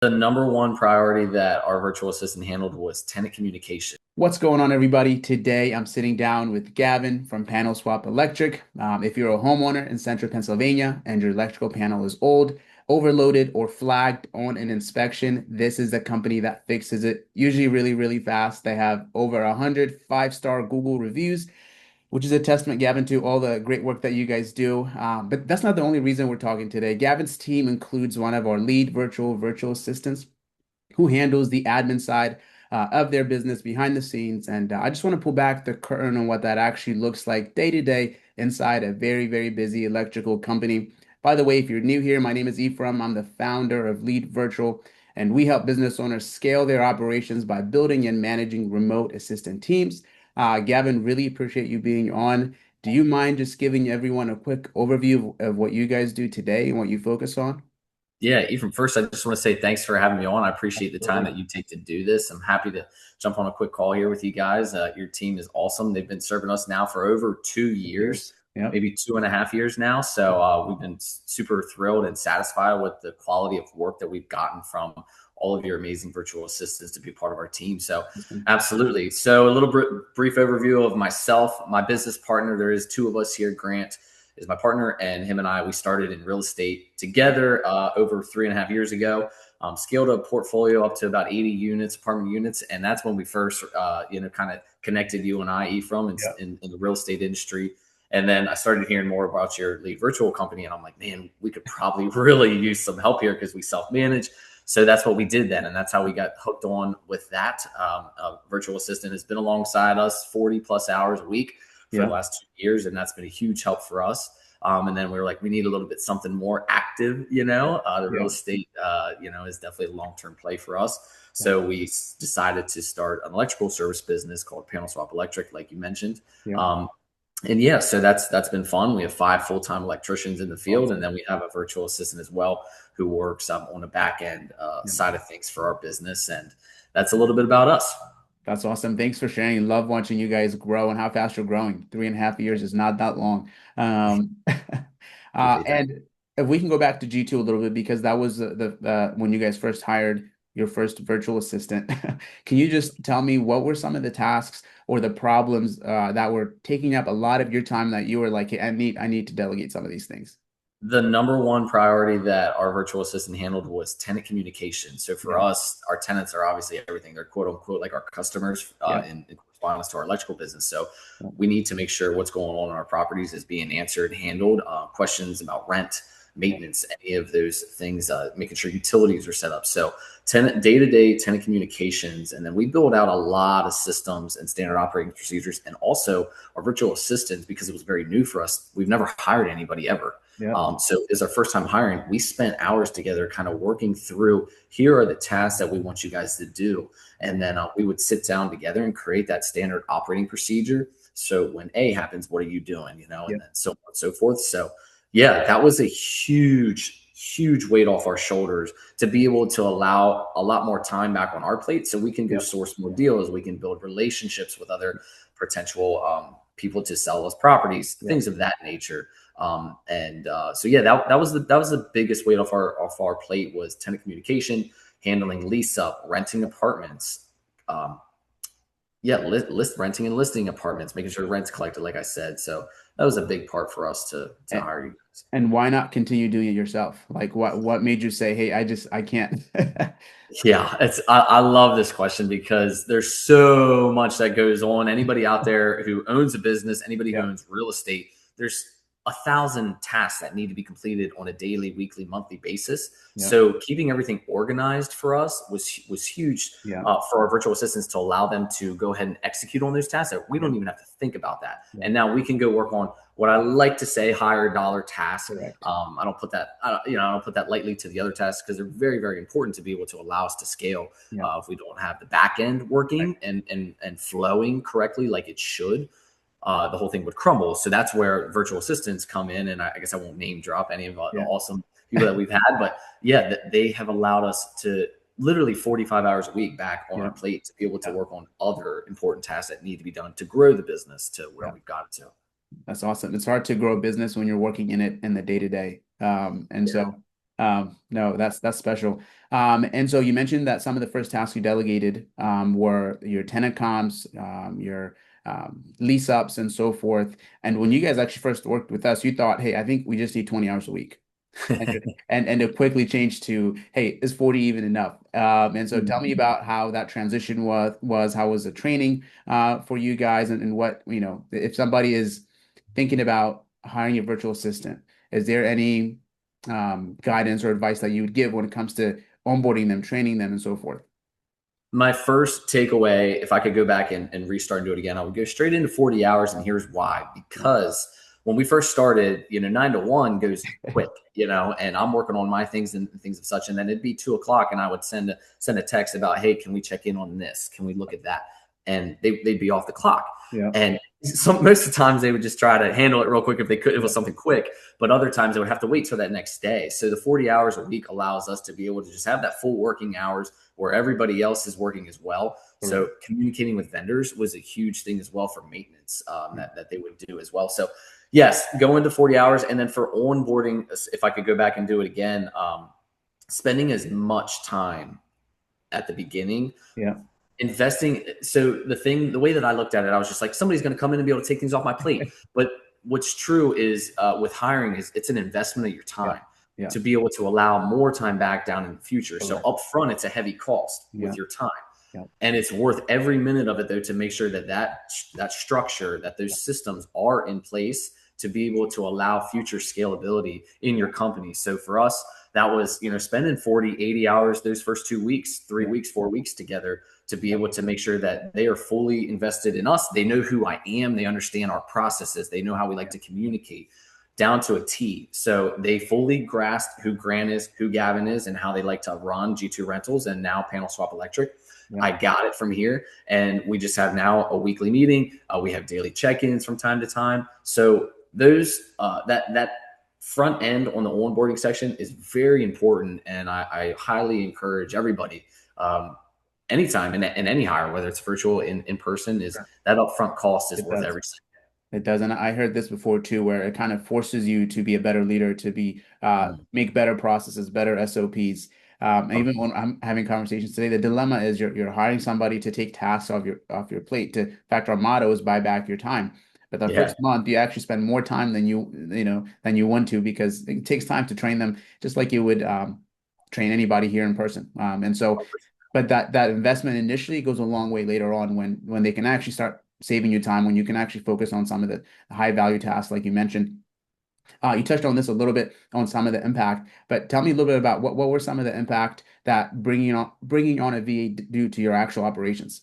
The number one priority that our virtual assistant handled was tenant communication. What's going on, everybody? Today, I'm sitting down with Gavin from PanelSwap Electric. If you're a homeowner in central Pennsylvania and your electrical panel is old, overloaded, or flagged on an inspection, this is the company that fixes it, usually really, really fast. They have over 100 five-star Google reviews, which is a testament, Gavin, to all the great work that you guys do. But that's not the only reason we're talking today. Gavin's team includes one of our lead virtual assistants who handles the admin side of their business behind the scenes. And I just want to pull back the curtain on what that actually looks like day to day inside a very, very busy electrical company. By the way, if you're new here, my name is Ephrem. I'm the founder of Lead Virtual, and we help business owners scale their operations by building and managing remote assistant teams. Gavin, really appreciate you being on. Do you mind just giving everyone a quick overview of what you guys do today and what you focus on? Yeah, Ephraim, first, I just want to say thanks for having me on. I appreciate the time Absolutely. that you take to do this. I'm happy to jump on a quick call here with you guys. Your team is awesome. They've been serving us now for over 2 years, Years. Yep. maybe 2.5 years now. So we've been super thrilled and satisfied with the quality of work that we've gotten from all of your amazing virtual assistants to be part of our team. So absolutely. So a little brief overview of myself, my business partner. There is two of us here. Grant is my partner, and him and I, we started in real estate together over 3.5 years ago. Scaled a portfolio up to about 80 units, apartment units, and that's when we first, kind of connected you and I, Ephraim, Yep. in the real estate industry. And then I started hearing more about your lead virtual company, and I'm like, man, we could probably really use some help here because we self-manage. So that's what we did then, and that's how we got hooked on with that. Virtual assistant has been alongside us 40 plus hours a week for the Yeah. last 2 years, and that's been a huge help for us. And then we were like, we need a little bit something more active, the real Yeah. estate, is definitely a long-term play for us. Yeah. So we decided to start an electrical service business called PanelSwap Electric, like you mentioned. Yeah. Um, and yeah, so that's been fun. We have 5 full-time electricians in the field, and Awesome. then we have a virtual assistant as well who works on the back end Yeah. side of things for our business. And that's a little bit about us. That's awesome. Thanks for sharing. Love watching you guys grow and how fast you're growing. 3.5 years is not that long. Appreciate that. And if we can go back to G2 a little bit, because that was when you guys first hired your first virtual assistant. Can you just tell me what were some of the tasks or the problems that were taking up a lot of your time that you were like, hey, I need to delegate some of these things? The number one priority that our virtual assistant handled was tenant communication. So for Yeah. us, our tenants are obviously everything. They're quote unquote like our customers Yeah. in correspondence to our electrical business. So Yeah. we need to make sure what's going on in our properties is being answered, handled. Questions about rent, maintenance, any of those things, making sure utilities are set up. So tenant day to day tenant communications, and then we build out a lot of systems and standard operating procedures, and also our virtual assistants because it was very new for us. We've never hired anybody ever. Yeah. So it's our first time hiring. We spent hours together kind of working through here are the tasks that we want you guys to do. And then we would sit down together and create that standard operating procedure. So when A happens, what are you doing? Yeah. And then so on and so forth. So yeah, that was a huge weight off our shoulders to be able to allow a lot more time back on our plate so we can go Yeah. source more deals. We can build relationships with other potential people to sell us properties, Yeah. things of that nature. So yeah, that was the biggest weight off our plate was tenant communication, handling lease up, renting apartments, um, yeah, list renting and listing apartments, making sure rent's collected, like I said. So that was a big part for us to And, hire you guys. and why not continue doing it yourself? Like what made you say, hey, I can't. Yeah, I love this question because there's so much that goes on. Anybody out there who owns a business, anybody who Yeah. owns real estate, there's 1,000 tasks that need to be completed on a daily, weekly, monthly basis. Yeah. So keeping everything organized for us was huge Yeah. for our virtual assistants to allow them to go ahead and execute on those tasks. That we Yeah. don't even have to think about that, Yeah. and now we can go work on what I like to say higher dollar tasks. Correct. I don't put that, I don't put that lightly to the other tasks because they're very, very important to be able to allow us to scale. Yeah. If we don't have the back end Right. working and flowing correctly like it should, the whole thing would crumble. So that's where virtual assistants come in, and I guess I won't name drop any of the Yeah. awesome people that we've had, but yeah, they have allowed us to literally 45 hours a week back on Yeah. our plate to be able to Yeah. work on other important tasks that need to be done to grow the business to where Yeah. we've got it to. That's awesome. It's hard to grow a business when you're working in it in the day to day. And Yeah. so No, that's special. And so you mentioned that some of the first tasks you delegated were your tenant comps, your lease ups, and so forth. And when you guys actually first worked with us, you thought, hey, I think we just need 20 hours a week. And it quickly changed to, hey, is 40 even enough? And so tell me about how that transition was how was the training for you guys, and what, if somebody is thinking about hiring a virtual assistant, is there any guidance or advice that you would give when it comes to onboarding them, training them, and so forth? My first takeaway, if I could go back and restart and do it again, I would go straight into 40 hours. And here's why. Because when we first started, 9 to 1 goes quick, and I'm working on my things and things of such. And then it'd be 2 o'clock and I would send a text about, hey, can we check in on this? Can we look at that? And they'd be off the clock. Yeah. And most of the times they would just try to handle it real quick if they could, if it was something quick, but other times they would have to wait till that next day. So the 40 hours a week allows us to be able to just have that full working hours where everybody else is working as well. So communicating with vendors was a huge thing as well for maintenance that they would do as well. So yes, go into 40 hours. And then for onboarding, if I could go back and do it again, spending as much time at the beginning. Yeah. Investing. So the way that I looked at it, I was just like, somebody's going to come in and be able to take things off my plate. But what's true is with hiring is it's an investment of your time to be able to allow more time back down in the future. So up front, it's a heavy cost with your time. And it's worth every minute of it, though, to make sure that structure, that those systems are in place to be able to allow future scalability in your company. So for us, that was, spending 40, 80 hours those first 2 weeks, 3 weeks, 4 weeks together to be able to make sure that they are fully invested in us. They know who I am. They understand our processes. They know how we like to communicate down to a T. So they fully grasped who Grant is, who Gavin is, and how they like to run G2 Rentals and now PanelSwap Electric. I got it from here. And we just have now a weekly meeting. We have daily check-ins from time to time. So those that front end on the onboarding section is very important. And I highly encourage everybody anytime in any hire, whether it's virtual, in person, is that upfront cost is worth every second. It does. And I heard this before too, where it kind of forces you to be a better leader, to be make better processes, better SOPs. And even when I'm having conversations today, the dilemma is you're hiring somebody to take tasks off your plate. In fact, our motto is buy back your time. But the first month, you actually spend more time than you want to, because it takes time to train them, just like you would train anybody here in person. And so, but that investment initially goes a long way later on when they can actually start saving you time, when you can actually focus on some of the high value tasks, like you mentioned. You touched on this a little bit on some of the impact, but tell me a little bit about what were some of the impact that bringing on a VA do to your actual operations.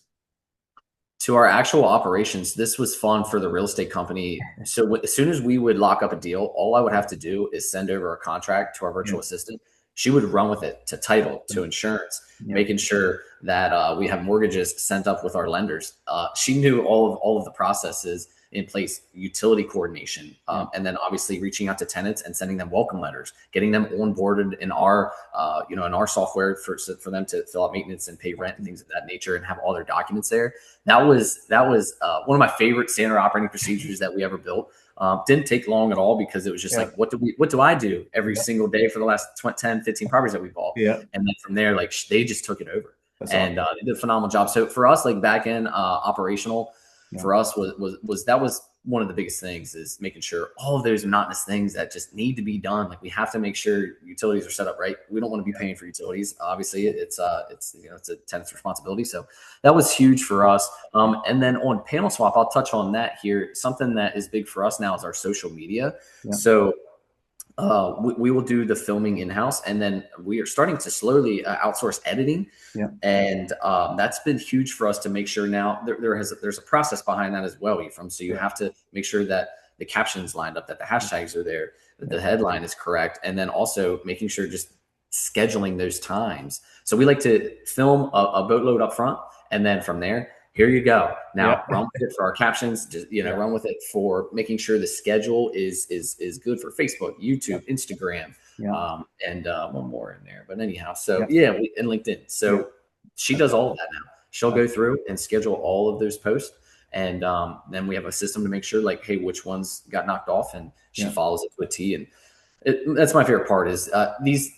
To our actual operations, this was fun for the real estate company. So as soon as we would lock up a deal, all I would have to do is send over a contract to our virtual assistant. She would run with it to title, to insurance, making sure that we have mortgages sent up with our lenders. She knew all of the processes in place, utility coordination, and then obviously reaching out to tenants and sending them welcome letters, getting them onboarded in our, in our software for them to fill out maintenance and pay rent and things of that nature, and have all their documents there. That was one of my favorite standard operating procedures that we ever built. Didn't take long at all, because it was just like, what do I do every single day for the last 10, 15 properties that we bought? And then from there, like, they just took it over. That's and awesome. They did a phenomenal job. So for us, like, backend operational, for us was one of the biggest things, is making sure all of those monotonous things that just need to be done. Like, we have to make sure utilities are set up right. We don't want to be paying for utilities. Obviously, it's a tenant's responsibility. So that was huge for us. And then on PanelSwap, I'll touch on that here. Something that is big for us now is our social media. So we will do the filming in-house, and then we are starting to slowly outsource editing. And that's been huge for us to make sure now there's a process behind that as well, Ephrem. So you have to make sure that the captions lined up, that the hashtags are there, that the headline is correct, and then also making sure just scheduling those times. So we like to film a boatload up front, and then from there, here you go. Now run with it for our captions, just, run with it for making sure the schedule is good for Facebook, YouTube, Instagram, and one more in there. But anyhow, so and LinkedIn. So she does all of that now. She'll go through and schedule all of those posts. And then we have a system to make sure, like, hey, which ones got knocked off, and she follows it to a T. And that's my favorite part, is these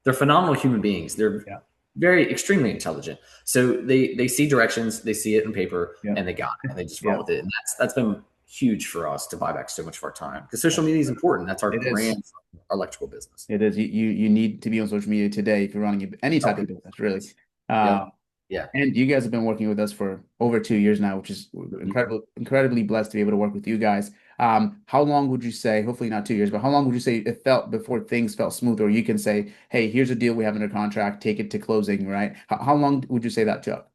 they're phenomenal human beings. They're Yeah. very extremely intelligent. So they see directions, they see it in paper, Yeah. and they got it, and they just run Yeah. with it. And that's been huge for us to buy back so much of our time because social media is important. That's our It is. brand, for our electrical business. It is. You need to be on social media today if you're running any Tell type of people. business, really. Yep. Uh, Yeah. and you guys have been working with us for over 2 years now, which is Mhm. incredibly blessed to be able to work with you guys. How long would you say, hopefully not 2 years, but how long would you say it felt before things felt smooth, or you can say, hey, here's a deal we have under contract, take it to closing, right? How long would you say that took?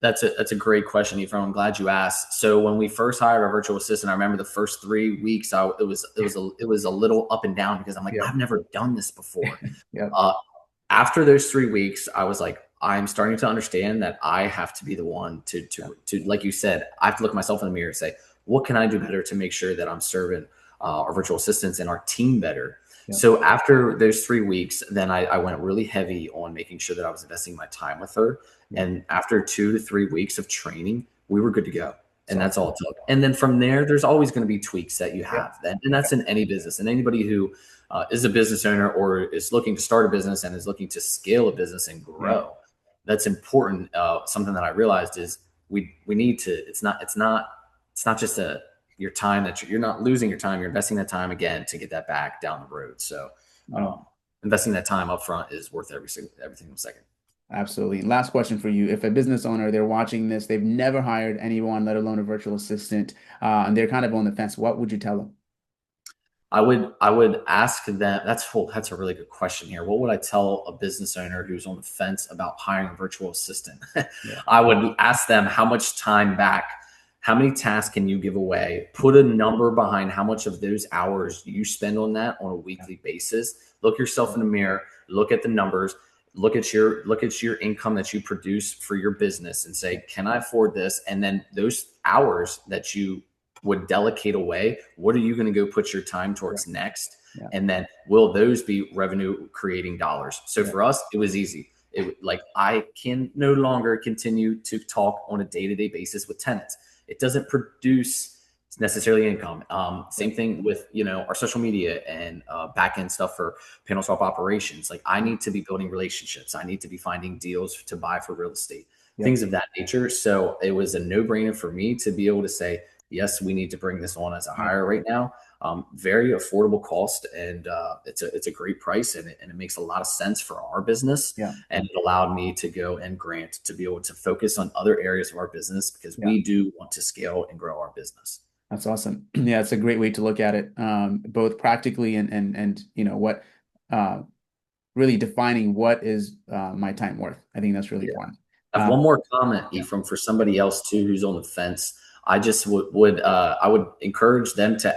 That's a great question, Ephraim. I'm glad you asked. So when we first hired our virtual assistant, I remember the first 3 weeks, it was a little up and down because I'm like, Yeah. I've never done this before. Yeah. Uh, After those 3 weeks, I was like, I'm starting to understand that I have to be the one to like you said, I have to look myself in the mirror and say, what can I do better to make sure that I'm serving our virtual assistants and our team better? Yeah. So after those 3 weeks, then I went really heavy on making sure that I was investing my time with her. Yeah. And after 2 to 3 weeks of training, we were good to go. And So, that's all it took. And then from there, there's always going to be tweaks that you yeah. have. And that's in any business. And anybody who is a business owner or is looking to start a business and is looking to scale a business and Yeah. grow, that's important. Something that I realized is we need to. It's not just your time that you're not losing your time. You're investing that time again to get that back down the road. So No, investing that time up front is worth every single second. absolutely. Last question for you. If a business owner, they're watching this, they've never hired anyone, let alone a virtual assistant, and they're kind of on the fence, what would you tell them? I would ask them. That's a really good question here. What would I tell a business owner who's on the fence about hiring a virtual assistant? Yeah. I would ask them how much time back, how many tasks can you give away? Put a number behind how much of those hours you spend on that on a weekly basis. Look yourself in the mirror, look at the numbers, look at your income that you produce for your business and say, can I afford this? And then those hours that you would delegate away, what are you going to go put your time towards next? Yeah. And then will those be revenue creating dollars? So Yeah. for us, it was easy. Like I can no longer continue to talk on a day-to-day basis with tenants. It doesn't produce necessarily income. Same thing with our social media and back-end stuff for PanelSwap operations. Like I need to be building relationships. I need to be finding deals to buy for real estate, Yeah. things of that nature. So it was a no-brainer for me to be able to say, yes, we need to bring this on as a hire right now. Very affordable cost, and it's a great price, and it makes a lot of sense for our business. Yeah. And it allowed me to go and grant to be able to focus on other areas of our business because Yeah. we do want to scale and grow our business. That's awesome. Yeah, it's a great way to look at it, both practically and what really defining what is my time worth. I think that's really Yeah. important. I have one more comment, Yeah. Ephraim, for somebody else too who's on the fence. I just would encourage them to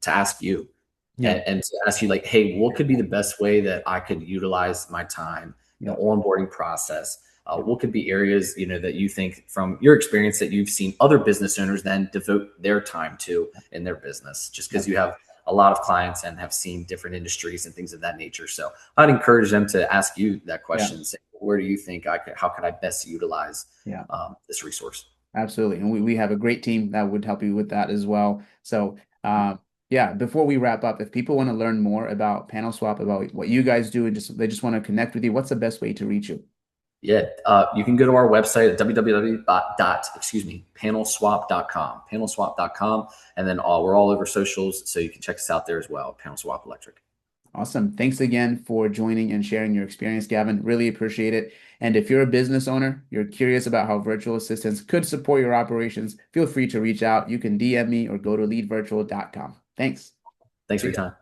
ask you Yeah. and to ask you like, hey, what could be the best way that I could utilize my time, the Yeah. onboarding process? What could be areas that you think from your experience that you've seen other business owners then devote their time to in their business, just because you have a lot of clients and have seen different industries and things of that nature. So I'd encourage them to ask you that question. Say, where do you think how could I best utilize this resource? Absolutely. And we have a great team that would help you with that as well. So, yeah, before we wrap up, if people want to learn more about PanelSwap, about what you guys do, and they just want to connect with you, what's the best way to reach you? Yeah, you can go to our website at panelswap.com, panelswap.com. And then we're all over socials, so you can check us out there as well, PanelSwap Electric. Awesome. Thanks again for joining and sharing your experience, Gavin. Really appreciate it. And if you're a business owner, you're curious about how virtual assistants could support your operations, feel free to reach out. You can DM me or go to leadvirtual.com. Thanks. Thanks for your time.